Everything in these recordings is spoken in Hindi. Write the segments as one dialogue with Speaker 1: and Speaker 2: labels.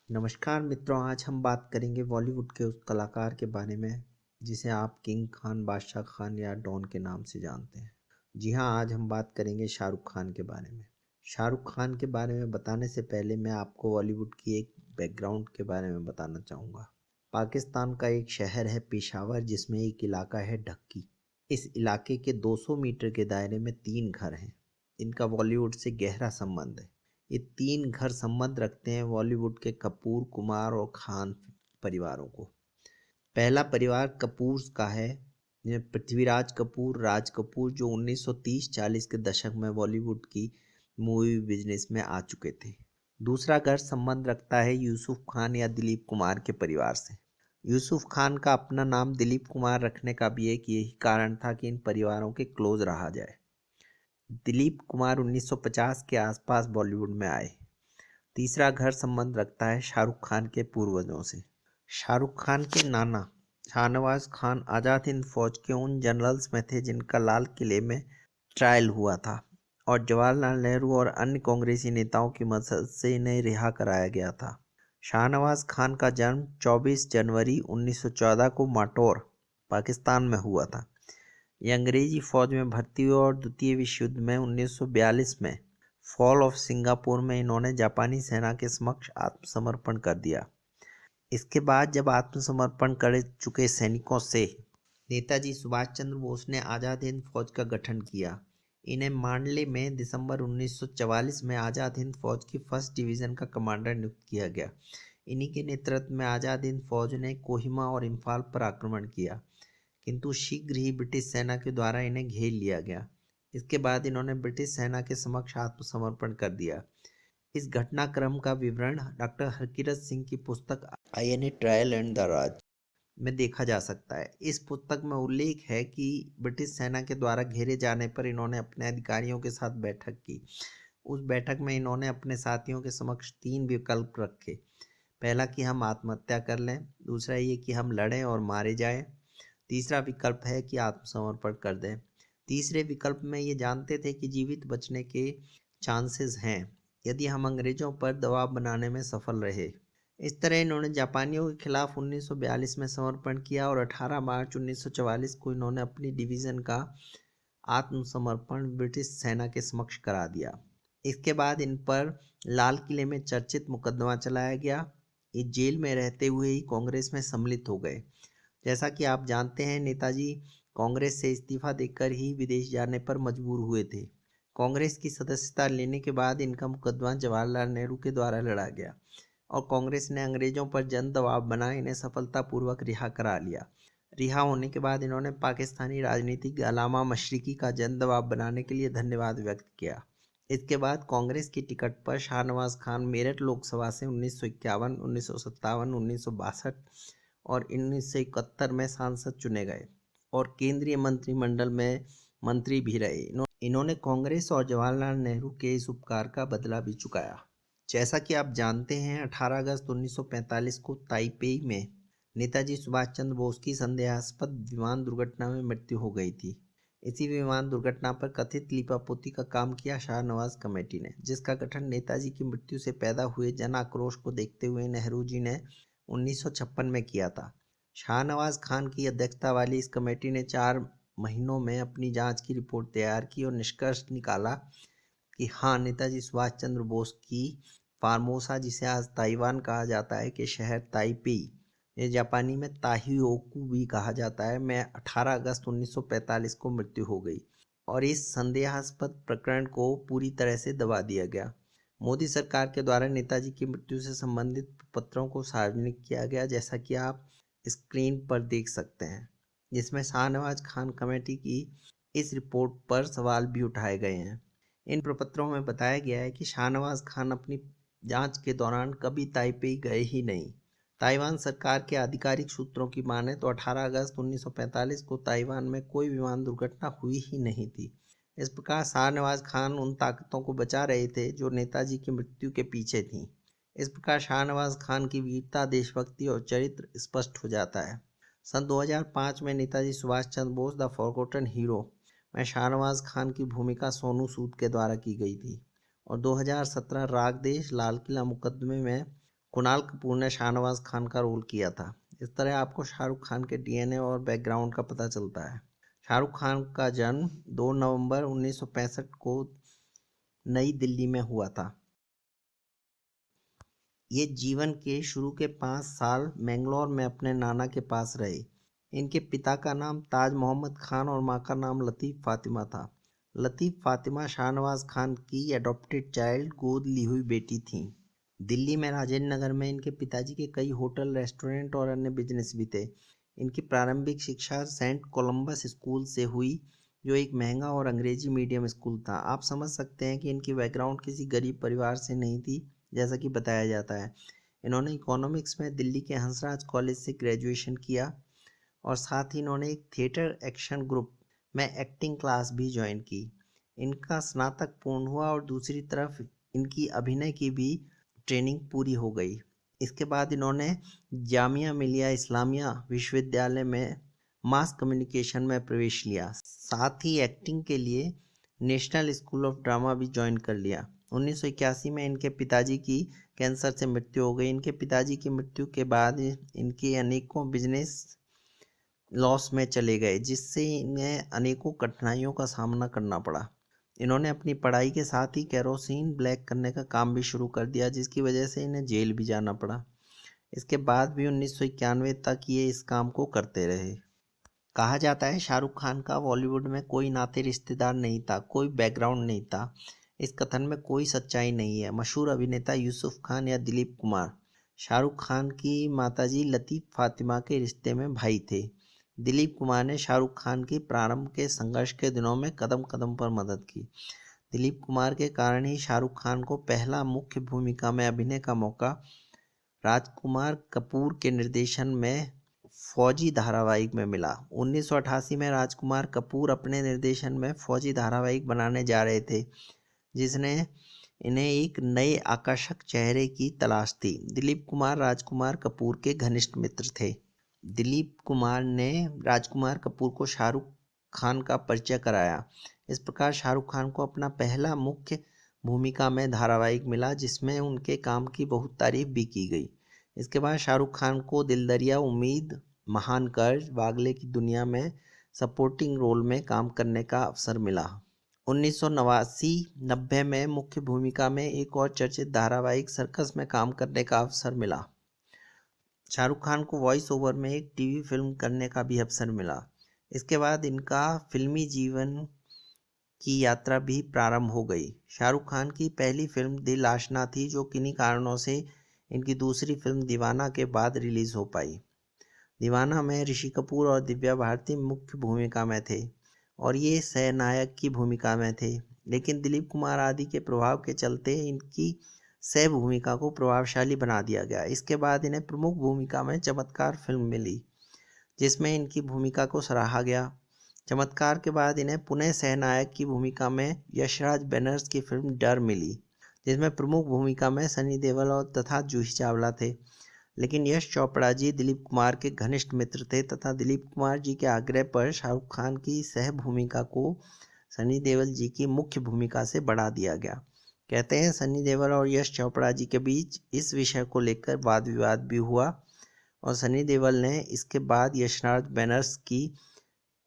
Speaker 1: नमस्कार मित्रों, आज हम बात करेंगे बॉलीवुड के उस कलाकार के बारे में जिसे आप किंग खान, बादशाह खान या डॉन के नाम से जानते हैं। जी हाँ, आज हम बात करेंगे शाहरुख खान के बारे में। शाहरुख खान के बारे में बताने से पहले मैं आपको बॉलीवुड की एक बैकग्राउंड के बारे में बताना चाहूँगा। पाकिस्तान का एक शहर है पेशावर, जिसमें एक इलाका है ढक्की। इस इलाके के 200 मीटर के दायरे में 3 घर हैं। इनका बॉलीवुड से गहरा संबंध है। ये 3 घर संबंध रखते हैं बॉलीवुड के कपूर, कुमार और खान परिवारों को। पहला परिवार कपूर का है। ये पृथ्वीराज कपूर, राज कपूर, जो 1930-40 के दशक में बॉलीवुड की मूवी बिजनेस में आ चुके थे। दूसरा घर संबंध रखता है यूसुफ खान या दिलीप कुमार के परिवार से। यूसुफ खान का अपना नाम दिलीप कुमार रखने का भी एक यही कारण था कि इन परिवारों के क्लोज रहा जाए। दिलीप कुमार 1950 के आसपास बॉलीवुड में आए। तीसरा घर संबंध रखता है शाहरुख खान के पूर्वजों से। शाहरुख खान के नाना शाहनवाज खान आज़ाद हिंद फौज के उन जनरल्स में थे जिनका लाल किले में ट्रायल हुआ था और जवाहरलाल नेहरू और अन्य कांग्रेसी नेताओं की मदद से इन्हें रिहा कराया गया था। शाहनवाज खान का जन्म 24 जनवरी 1914 को माटोर, पाकिस्तान में हुआ था। ये अंग्रेजी फौज में भर्ती हुए और द्वितीय विश्व युद्ध में 1942 में फॉल ऑफ सिंगापुर में इन्होंने जापानी सेना के समक्ष आत्मसमर्पण कर दिया। इसके बाद जब आत्मसमर्पण कर चुके सैनिकों से नेताजी सुभाष चंद्र बोस ने आज़ाद हिंद फौज का गठन किया। इन्हें मांडले में दिसंबर 1944 में आज़ाद हिंद फौज की फर्स्ट डिवीज़न का कमांडर नियुक्त किया गया। इन्हीं के नेतृत्व में आज़ाद हिंद फौज ने कोहिमा और इम्फाल पर आक्रमण किया, किंतु शीघ्र ही ब्रिटिश सेना के द्वारा इन्हें घेर लिया गया। इसके बाद इन्होंने ब्रिटिश सेना के समक्ष आत्मसमर्पण कर दिया। इस घटनाक्रम का विवरण डॉक्टर हरकिरत सिंह की पुस्तक आईएनए ट्रायल एंड द राज में देखा जा सकता है। इस पुस्तक में उल्लेख है कि ब्रिटिश सेना के द्वारा घेरे जाने पर इन्होंने अपने अधिकारियों के साथ बैठक की। उस बैठक में इन्होंने अपने साथियों के समक्ष 3 विकल्प रखे। पहला कि हम आत्महत्या कर लें, दूसरा ये कि हम लड़ें और मारे जाएं, तीसरा विकल्प है कि आत्मसमर्पण कर दें। तीसरे विकल्प में ये जानते थे कि जीवित बचने के चांसेस हैं यदि हम अंग्रेज़ों पर दबाव बनाने में सफल रहे। इस तरह इन्होंने जापानियों के खिलाफ 1942 में समर्पण किया और 18 मार्च 1944 को इन्होंने अपनी डिवीज़न का आत्मसमर्पण ब्रिटिश सेना के समक्ष करा दिया। इसके बाद इन पर लाल किले में चर्चित मुकदमा चलाया गया। ये जेल में रहते हुए ही कांग्रेस में सम्मिलित हो गए। जैसा कि आप जानते हैं, नेताजी कांग्रेस से इस्तीफा देकर ही विदेश जाने पर मजबूर हुए थे। कांग्रेस की सदस्यता लेने के बाद इनका मुकदमा जवाहरलाल नेहरू के द्वारा लड़ा गया और कांग्रेस ने अंग्रेजों पर जन दबाव बना इन्हें सफलतापूर्वक रिहा करा लिया। रिहा होने के बाद इन्होंने पाकिस्तानी राजनीतिक अलामा मशरिकी का जन दबाव बनाने के लिए धन्यवाद व्यक्त किया। इसके बाद कांग्रेस की टिकट पर शाहनवाज खान मेरठ लोकसभा से 1951, 1957, 1962 और 1971 में सांसद चुने गए और केंद्रीय मंत्रिमंडल में मंत्री भी रहे। इन्होंने कांग्रेस और जवाहरलाल नेहरू के इस उपकार का बदला भी चुकाया। जैसा कि आप जानते हैं, 18 अगस्त 1945 को ताइपेई में नेताजी सुभाष चंद्र बोस की संदेहास्पद विमान दुर्घटना में मृत्यु हो गई थी। इसी विमान दुर्घटना पर कथित लीपापोती का काम किया शाहनवाज कमेटी ने, जिसका गठन नेताजी की मृत्यु से पैदा हुए जन आक्रोश को देखते हुए नेहरू जी ने 1956 में किया था। शाहनवाज खान की अध्यक्षता वाली इस कमेटी ने 4 महीनों में अपनी जांच की रिपोर्ट तैयार की और निष्कर्ष निकाला कि हाँ, नेताजी सुभाष चंद्र बोस की फार्मोसा, जिसे आज ताइवान कहा जाता है, के शहर ताइपेई, ये जापानी में ताहियोकू भी कहा जाता है, में 18 अगस्त 1945 को मृत्यु हो गई और इस संदेहास्पद प्रकरण को पूरी तरह से दबा दिया गया। मोदी सरकार के द्वारा नेताजी की मृत्यु से संबंधित पत्रों को सार्वजनिक किया गया, जैसा कि आप स्क्रीन पर देख सकते हैं, जिसमें शाहनवाज खान कमेटी की इस रिपोर्ट पर सवाल भी उठाए गए हैं। इन प्रपत्रों में बताया गया है कि शाहनवाज खान अपनी जांच के दौरान कभी ताइपेई गए ही नहीं। ताइवान सरकार के आधिकारिक सूत्रों की माने तो 18 अगस्त 1945 को ताइवान में कोई विमान दुर्घटना हुई ही नहीं थी। इस प्रकार शाहनवाज खान उन ताकतों को बचा रहे थे जो नेताजी की मृत्यु के पीछे थीं। इस प्रकार शाहनवाज खान की वीरता, देशभक्ति और चरित्र स्पष्ट हो जाता है। सन 2005 में Netaji Subhash Chandra Bose the forgotten hero में शाहनवाज खान की भूमिका सोनू सूद के द्वारा की गई थी और 2017 राग देश लाल किला मुकदमे में कुणाल कपूर ने शाहनवाज खान का रोल किया था। इस तरह आपको शाहरुख खान के डीएनए और बैकग्राउंड का पता चलता है। शाहरुख खान का जन्म 2 नवंबर 1965 को नई दिल्ली में हुआ था। ये जीवन के शुरू के 5 साल मैंगलोर में अपने नाना के पास रहे। इनके पिता का नाम ताज मोहम्मद खान और माँ का नाम लतीफ़ फातिमा था। लतीफ़ फातिमा शाहनवाज खान की एडॉप्टेड चाइल्ड, गोद ली हुई बेटी थीं। दिल्ली में राजेंद्र नगर में इनके पिताजी के कई होटल, रेस्टोरेंट और अन्य बिजनेस भी थे। इनकी प्रारंभिक शिक्षा सेंट कोलंबस स्कूल से हुई, जो एक महंगा और अंग्रेजी मीडियम स्कूल था। आप समझ सकते हैं कि इनकी बैकग्राउंड किसी गरीब परिवार से नहीं थी, जैसा कि बताया जाता है। इन्होंने इकोनॉमिक्स में दिल्ली के हंसराज कॉलेज से ग्रेजुएशन किया और साथ ही इन्होंने एक थिएटर एक्शन ग्रुप में एक्टिंग क्लास भी ज्वाइन की। इनका स्नातक पूर्ण हुआ और दूसरी तरफ इनकी अभिनय की भी ट्रेनिंग पूरी हो गई। इसके बाद इन्होंने जामिया मिलिया इस्लामिया विश्वविद्यालय में मास कम्युनिकेशन में प्रवेश लिया। साथ ही एक्टिंग के लिए नेशनल स्कूल ऑफ ड्रामा भी ज्वाइन कर लिया। 1981 में इनके पिताजी की कैंसर से मृत्यु हो गई। इनके पिताजी की मृत्यु के बाद इनके अनेकों बिजनेस लॉस में चले गए, जिससे इन्हें अनेकों कठिनाइयों का सामना करना पड़ा। इन्होंने अपनी पढ़ाई के साथ ही केरोसिन ब्लैक करने का काम भी शुरू कर दिया, जिसकी वजह से इन्हें जेल भी जाना पड़ा। इसके बाद भी 1991 तक ये इस काम को करते रहे। कहा जाता है शाहरुख खान का बॉलीवुड में कोई नाते रिश्तेदार नहीं था, कोई बैकग्राउंड नहीं था। इस कथन में कोई सच्चाई नहीं है। मशहूर अभिनेता यूसुफ खान या दिलीप कुमार शाहरुख खान की माताजी लतीफ़ फातिमा के रिश्ते में भाई थे। दिलीप कुमार ने शाहरुख खान की प्रारंभ के संघर्ष के दिनों में कदम कदम पर मदद की। दिलीप कुमार के कारण ही शाहरुख खान को पहला मुख्य भूमिका में अभिनय का मौका राजकुमार कपूर के निर्देशन में फौजी धारावाहिक में मिला। 1988 में राजकुमार कपूर अपने निर्देशन में फौजी धारावाहिक बनाने जा रहे थे, जिसने इन्हें एक नए आकर्षक चेहरे की तलाश थी। दिलीप कुमार राजकुमार कपूर के घनिष्ठ मित्र थे। दिलीप कुमार ने राजकुमार कपूर को शाहरुख खान का परिचय कराया। इस प्रकार शाहरुख खान को अपना पहला मुख्य भूमिका में धारावाहिक मिला, जिसमें उनके काम की बहुत तारीफ भी की गई। इसके बाद शाहरुख खान को दिल दरिया, उम्मीद, महान कर्ज, वागले की दुनिया में सपोर्टिंग रोल में काम करने का अवसर मिला। 1989-90 में मुख्य भूमिका में एक और चर्चित धारावाहिक सर्कस में काम करने का अवसर मिला। शाहरुख खान को वॉइस ओवर में एक टीवी फिल्म करने का भी अवसर मिला। इसके बाद इनका फिल्मी जीवन की यात्रा भी प्रारंभ हो गई। शाहरुख खान की पहली फिल्म दिल आशना थी, जो किन्हीं कारणों से इनकी दूसरी फिल्म दीवाना के बाद रिलीज हो पाई। दीवाना में ऋषि कपूर और दिव्या भारती मुख्य भूमिका में थे और ये सहनायक की भूमिका में थे, लेकिन दिलीप कुमार आदि के प्रभाव के चलते इनकी सह भूमिका को प्रभावशाली बना दिया गया। इसके बाद इन्हें प्रमुख भूमिका में चमत्कार फिल्म मिली, जिसमें इनकी भूमिका को सराहा गया। चमत्कार के बाद इन्हें पुनः सहनायक की भूमिका में यशराज बैनर्स की फिल्म डर मिली, जिसमें प्रमुख भूमिका में सनी देओल और तथा जूही चावला थे। लेकिन यश चोपड़ा जी दिलीप कुमार के घनिष्ठ मित्र थे तथा दिलीप कुमार जी के आग्रह पर शाहरुख खान की सह भूमिका को सनी देओल जी की मुख्य भूमिका से बढ़ा दिया गया। कहते हैं सनी देओल और यश चोपड़ा जी के बीच इस विषय को लेकर वाद विवाद भी हुआ और सनी देओल ने इसके बाद यशराज बैनर्स की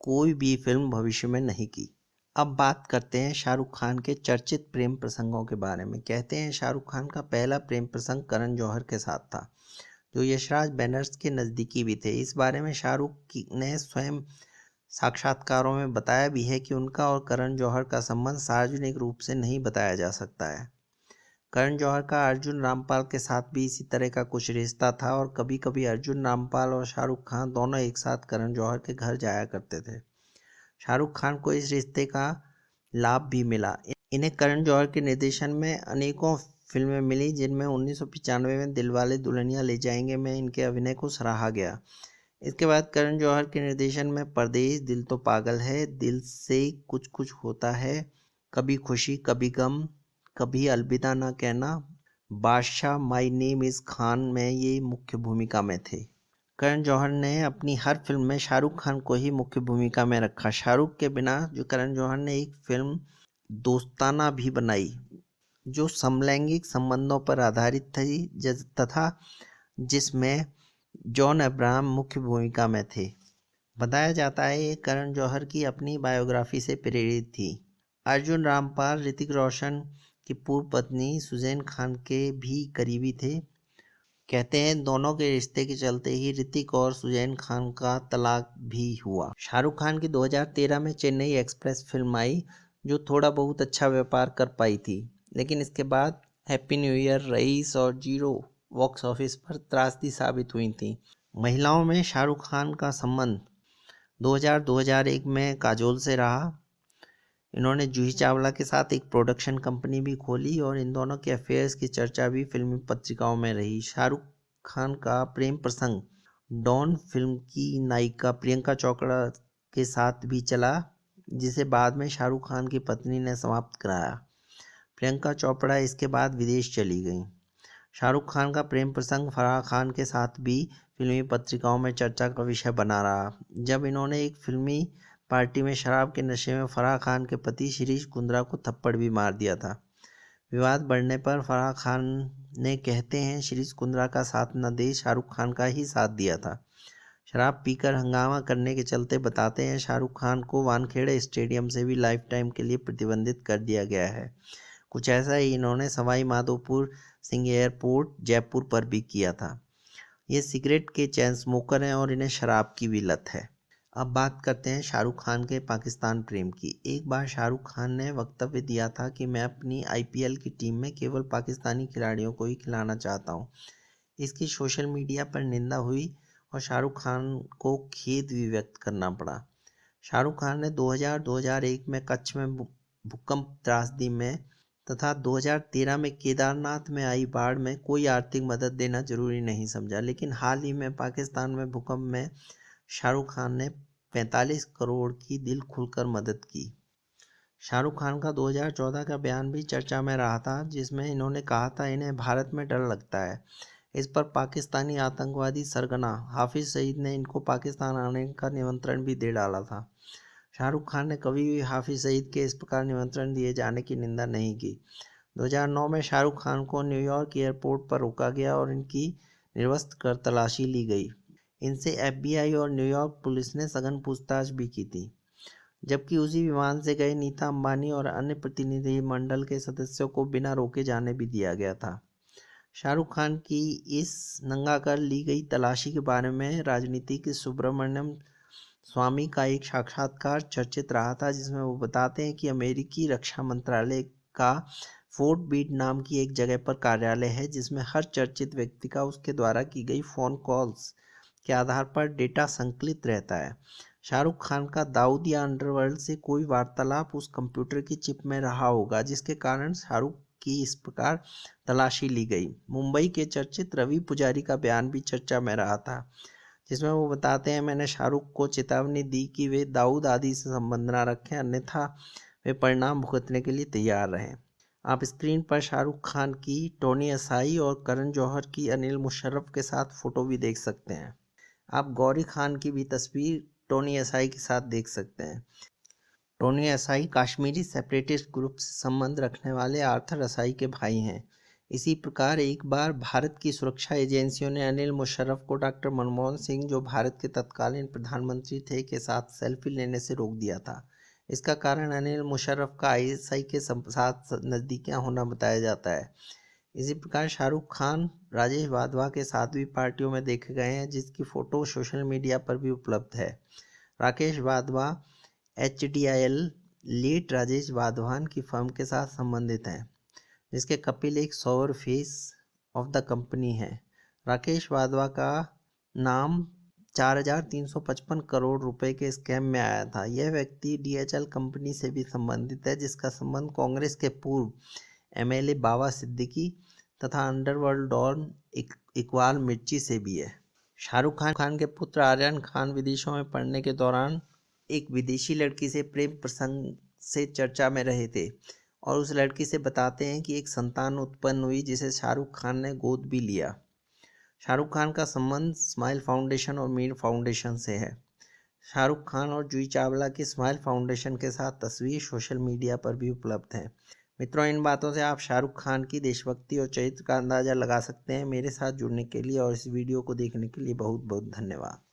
Speaker 1: कोई भी फिल्म भविष्य में नहीं की। अब बात करते हैं शाहरुख खान के चर्चित प्रेम प्रसंगों के बारे में। कहते हैं शाहरुख खान का पहला प्रेम प्रसंग करण जौहर के साथ था, जो यशराज बैनर्स के नज़दीकी भी थे। इस बारे में शाहरुख ने स्वयं साक्षात्कारों में बताया भी है कि उनका और करण जौहर का संबंध सार्वजनिक रूप से नहीं बताया जा सकता है। करण जौहर का अर्जुन रामपाल के साथ भी इसी तरह का कुछ रिश्ता था और कभी कभी अर्जुन रामपाल और शाहरुख खान दोनों एक साथ करण जौहर के घर जाया करते थे। शाहरुख खान को इस रिश्ते का लाभ भी मिला। इन्हें करण जौहर के निर्देशन में अनेकों फिल्में मिली, जिनमें 1995 में दिलवाले दुल्हनिया ले जाएंगे में इनके अभिनय को सराहा गया। इसके बाद करण जौहर के निर्देशन में परदेश, दिल तो पागल है, दिल से कुछ कुछ होता है, कभी खुशी कभी गम, कभी अलविदा ना कहना, बादशाह, माय नेम इज़ खान में ये मुख्य भूमिका में थे। करण जौहर ने अपनी हर फिल्म में शाहरुख खान को ही मुख्य भूमिका में रखा। शाहरुख के बिना जो करण जौहर ने एक फिल्म दोस्ताना भी बनाई, जो समलैंगिक संबंधों पर आधारित थी तथा जिसमें जॉन अब्राहम मुख्य भूमिका में थे। बताया जाता है ये करण जौहर की अपनी बायोग्राफी से प्रेरित थी। अर्जुन रामपाल ऋतिक रोशन की पूर्व पत्नी सुजैन खान के भी करीबी थे। कहते हैं दोनों के रिश्ते के चलते ही ऋतिक और सुजैन खान का तलाक भी हुआ। शाहरुख खान की 2013 में चेन्नई एक्सप्रेस फिल्म आई जो थोड़ा बहुत अच्छा व्यापार कर पाई थी, लेकिन इसके बाद हैप्पी न्यू ईयर, रईस और जीरो बॉक्स ऑफिस पर त्रासदी साबित हुई थी। महिलाओं में शाहरुख खान का संबंध 2000-2001 में काजोल से रहा। इन्होंने जूही चावला के साथ एक प्रोडक्शन कंपनी भी खोली और इन दोनों के अफेयर्स की चर्चा भी फिल्मी पत्रिकाओं में रही। शाहरुख खान का प्रेम प्रसंग डॉन फिल्म की नायिका प्रियंका चोपड़ा के साथ भी चला, जिसे बाद में शाहरुख खान की पत्नी ने समाप्त कराया। प्रियंका चोपड़ा इसके बाद विदेश चली गईं। शाहरुख खान का प्रेम प्रसंग फराह खान के साथ भी फिल्मी पत्रिकाओं में चर्चा का विषय बना रहा, जब इन्होंने एक फिल्मी पार्टी में शराब के नशे में फराह खान के पति शिरीष कुंद्रा को थप्पड़ भी मार दिया था। विवाद बढ़ने पर फराह खान ने कहते हैं शिरीष कुंद्रा का साथ न दे शाहरुख खान का ही साथ दिया था। शराब पीकर हंगामा करने के चलते बताते हैं शाहरुख खान को वानखेड़े स्टेडियम से भी लाइफ टाइम के लिए प्रतिबंधित कर दिया गया है। कुछ ऐसा ही इन्होंने सवाई माधोपुर सिंह एयरपोर्ट जयपुर पर भी किया था। ये सिगरेट के चैन स्मोकर हैं और इन्हें शराब की भी लत है। अब बात करते हैं शाहरुख खान के पाकिस्तान प्रेम की। एक बार शाहरुख खान ने वक्तव्य दिया था कि मैं अपनी IPL की टीम में केवल पाकिस्तानी खिलाड़ियों को ही खिलाना चाहता हूँ। इसकी सोशल मीडिया पर निंदा हुई और शाहरुख खान को खेद भी व्यक्त करना पड़ा। शाहरुख खान ने 2000-2001 में कच्छ में भूकंप त्रासदी में तथा 2013 में केदारनाथ में आई बाढ़ में कोई आर्थिक मदद देना जरूरी नहीं समझा, लेकिन हाल ही में पाकिस्तान में भूकंप में शाहरुख खान ने 45 करोड़ की दिल खुलकर मदद की। शाहरुख खान का 2014 का बयान भी चर्चा में रहा था, जिसमें इन्होंने कहा था इन्हें भारत में डर लगता है। इस पर पाकिस्तानी आतंकवादी सरगना हाफिज सईद ने इनको पाकिस्तान आने का निमंत्रण भी दे डाला था। शाहरुख खान ने कभी भी हाफिज सईद के इस प्रकार निमंत्रण दिए जाने की निंदा नहीं की। 2009 में शाहरुख खान को न्यूयॉर्क एयरपोर्ट पर रोका गया और इनकी निर्वस्त्र कर तलाशी ली गई। इनसे FBI और न्यूयॉर्क पुलिस ने सघन पूछताछ भी की थी, जबकि उसी विमान से गए नीता अंबानी और अन्य प्रतिनिधिमंडल के सदस्यों को बिना रोके जाने भी दिया गया था। शाहरुख खान की इस नंगा कर ली गई तलाशी के बारे में राजनीतिक सुब्रमण्यम स्वामी का एक साक्षात्कार चर्चित रहा था, जिसमें वो बताते हैं कि अमेरिकी रक्षा मंत्रालय का फोर्ट बीट नाम की एक जगह पर कार्यालय है, जिसमें हर चर्चित व्यक्ति का उसके द्वारा की गई फ़ोन कॉल्स के आधार पर डेटा संकलित रहता है। शाहरुख खान का दाऊद या अंडरवर्ल्ड से कोई वार्तालाप उस कंप्यूटर की चिप में रहा होगा, जिसके कारण शाहरुख की इस प्रकार तलाशी ली गई। मुंबई के चर्चित रवि पुजारी का बयान भी चर्चा में रहा था, जिसमें वो बताते हैं मैंने शाहरुख को चेतावनी दी कि वे दाऊद आदि से संबंध न रखें, अन्यथा वे परिणाम भुगतने के लिए तैयार रहें। आप स्क्रीन पर शाहरुख खान की टोनी असाई और करण जौहर की अनिल मुशर्रफ के साथ फोटो भी देख सकते हैं। आप गौरी खान की भी तस्वीर टोनी असाई के साथ देख सकते हैं। Tony acai Kashmiri separatist group से संबंध रखने वाले आर्थर असाई के भाई हैं। इसी प्रकार एक बार भारत की सुरक्षा एजेंसियों ने अनिल मुशर्रफ को डॉक्टर मनमोहन सिंह, जो भारत के तत्कालीन प्रधानमंत्री थे, के साथ सेल्फी लेने से रोक दिया था। इसका कारण अनिल मुशर्रफ का ISI के साथ नज़दीकियां होना बताया जाता है। इसी प्रकार शाहरुख खान राजेश वाधवा के साथ भी पार्टियों में देखे गए हैं, जिसकी फ़ोटो सोशल मीडिया पर भी उपलब्ध है। राकेश वाधवा HDIL लेट राजेश वाधवान की फर्म के साथ संबंधित हैं, जिसके कपिल एक sour face of the company है। राकेश वाधवा का नाम 4,355 करोड़ रुपए के स्कैम में आया था। यह व्यक्ति DHL कंपनी से भी संबंधित है, जिसका संबंध कांग्रेस के पूर्व MLA बाबा सिद्दीकी तथा अंडरवर्ल्ड डॉन इकबाल मिर्ची से भी है। शाहरुख खान के पुत्र आर्यन खान विदेशों में पढ़ने के दौरान एक विदेशी लड़की से प्रेम प्रसंग से चर्चा में रहे थे और उस लड़की से बताते हैं कि एक संतान उत्पन्न हुई, जिसे शाहरुख खान ने गोद भी लिया। शाहरुख खान का संबंध स्माइल फाउंडेशन और मीर फाउंडेशन से है। शाहरुख खान और जूही चावला की स्माइल फाउंडेशन के साथ तस्वीर सोशल मीडिया पर भी उपलब्ध है। मित्रों, इन बातों से आप शाहरुख खान की देशभक्ति और चरित्र का अंदाज़ा लगा सकते हैं। मेरे साथ जुड़ने के लिए और इस वीडियो को देखने के लिए बहुत बहुत धन्यवाद।